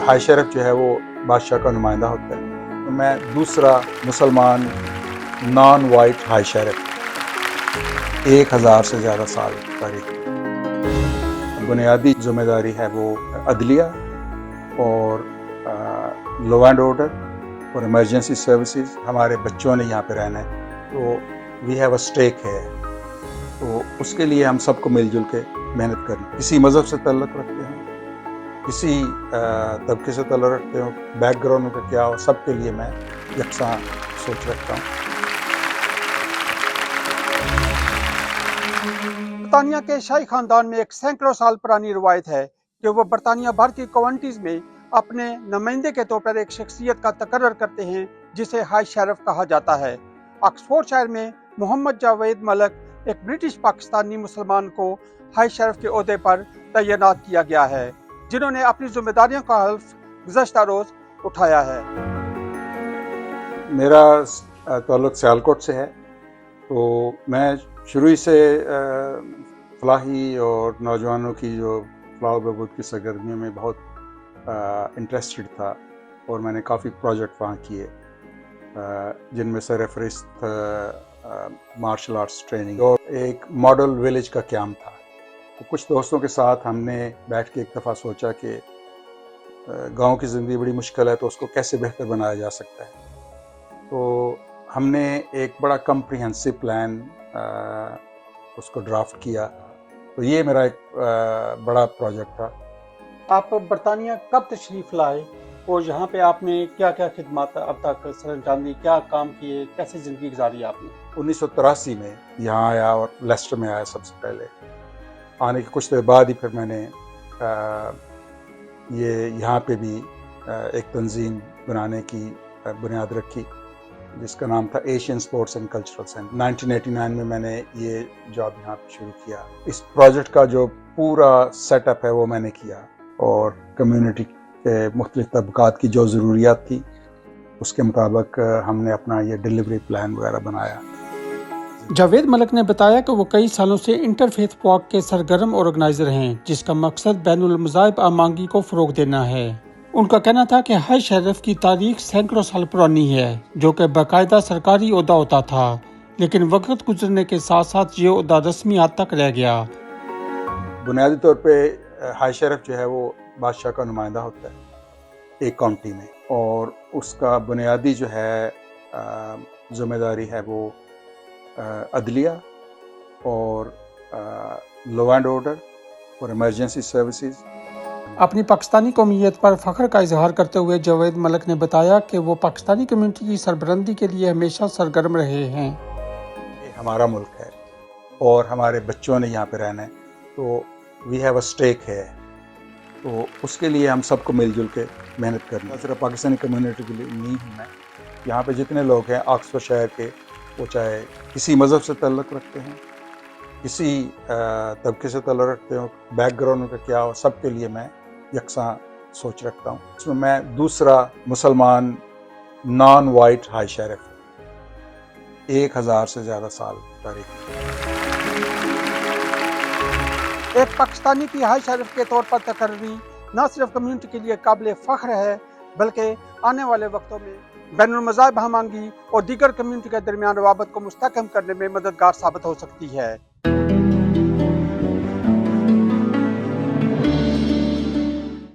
High sheriff जो है वो बादशाह का नुमाइंदा होता है, तो मैं दूसरा मुसलमान नॉन वाइट हाई शेरिफ 1000 से ज़्यादा साल तारीख। बुनियादी जिम्मेदारी है वो अदलिया और लॉ एंड ऑर्डर और इमरजेंसी सर्विसेज। हमारे बच्चों ने यहाँ पे रहना है, तो वी हैव अ स्टेक है, तो उसके लिए हम सबको मिलजुल के मेहनत करनी। किसी मज़हब से ताल्लुक़ रखते हैं, किसी तबके से ताल्लुक़ रखते हो, बैकग्राउंड का क्या हो, सबके लिए मैं यकसां सोच रखता हूँ। बरतानिया के शाही खानदान में एक सैकड़ों साल पुरानी रवायत है कि वो बरतानिया भर की कॉन्टीज में अपने नुमाइंदे के तौर पर एक शख्सियत का तकर्रर करते हैं जिसे हाई शेरिफ कहा जाता है। ऑक्सफोर्डशायर में मोहम्मद जावेद मलक, एक ब्रिटिश पाकिस्तानी मुसलमान को हाई शेरिफ के ओहदे पर तैनात किया गया है, जिन्होंने अपनी जिम्मेदारियों का हल्फ गुज़श्ता रोज उठाया है। मेरा ताल्लुक़ सियालकोट से है, तो मैं शुरू ही से फलाही और नौजवानों की जो फलाह बहबूद की सरगर्मियों में बहुत इंटरेस्टेड था, और मैंने काफ़ी प्रोजेक्ट वहाँ किए, जिनमें सरफहरिस्त मार्शल आर्ट्स ट्रेनिंग और एक मॉडल विलेज का क़याम था। तो कुछ दोस्तों के साथ हमने बैठ के एक दफ़ा सोचा कि गांव की ज़िंदगी बड़ी मुश्किल है, तो उसको कैसे बेहतर बनाया जा सकता है। तो हमने एक बड़ा कम्प्रिहेंसिव प्लान उसको ड्राफ्ट किया। तो ये मेरा एक बड़ा प्रोजेक्ट था। आप बरतानिया कब तशरीफ़ लाए और यहाँ पे आपने क्या क्या खिदमत अब तक सर अंजाम दी, क्या काम किए, कैसे ज़िंदगी गुजारी आपने? 1983 में यहाँ आया और लेस्टर में आया सबसे पहले। आने के कुछ देर बाद ही फिर मैंने ये यहाँ पे भी एक तंजीम बनाने की बुनियाद रखी, जिसका नाम था Asian sports and cultural centre. 1989 में मैंने ये जॉब यहाँ पे शुरू किया। इस प्रोजेक्ट का जो पूरा सेटअप है वो मैंने किया, और कम्युनिटी के मुख्तलिफ तबकात की जो ज़रूरियात थी उसके मुताबिक हमने अपना ये डिलीवरी प्लान वगैरह बनाया। जावेद मलक ने बताया कि वो कई सालों से इंटरफेथ वॉक के सरगर्म ऑर्गेनाइजर हैं, जिसका मकसद बैनुल मज़ाहिब आमांगी को फ़रोग़ देना है। उनका कहना था कि हाई शेरिफ की तारीख सैकड़ों साल पुरानी है, जो कि बाकायदा सरकारी ओहदा होता था, लेकिन वक्त गुजरने के साथ साथ ये ओहदा रस्मी हद तक रह गया। बुनियादी तौर पे हाई शेरिफ जो है वो बादशाह का नुमाइंदा होता है एक काउंटी में, और उसका बुनियादी जो है जिम्मेदारी है वो अदलिया और लॉ एंड ऑर्डर और इमरजेंसी सर्विसेज। अपनी पाकिस्तानी कौमियत पर फ़ख्र का इजहार करते हुए जावेद मलक ने बताया कि वो पाकिस्तानी कम्युनिटी की सरबरंदी के लिए हमेशा सरगर्म रहे हैं। ये हमारा मुल्क है और हमारे बच्चों ने यहाँ पे रहना है, तो वी हैव अ स्टेक है, तो उसके लिए हम सबको मिलजुल के मेहनत करनी है। सिर्फ पाकिस्तानी कम्युनिटी के लिए नहीं हूँ मैं, यहाँ पे जितने लोग हैं ऑक्सफोर्डशायर के, वो चाहे किसी मज़हब से ताल्लुक़ रखते हैं, किसी तबके से ताल्लुक़ रखते हो, बैकग्राउंड का क्या हो, सबके लिए मैं यकसां सोच रखता हूँ। इसमें मैं दूसरा मुसलमान नॉन वाइट हाई शेरिफ 1000 से ज़्यादा साल तारीख। एक पाकिस्तानी की हाई शेरिफ के तौर पर तकर्री न सिर्फ कम्युनिटी के लिए काबिल फ़ख्र है, बल्कि आने वाले वक्तों में बैनुल मज़ाहिब हमांगी और दीगर कम्युनिटी के दरमियान रवाबत को मुस्तहकम करने में मददगार साबित हो सकती है।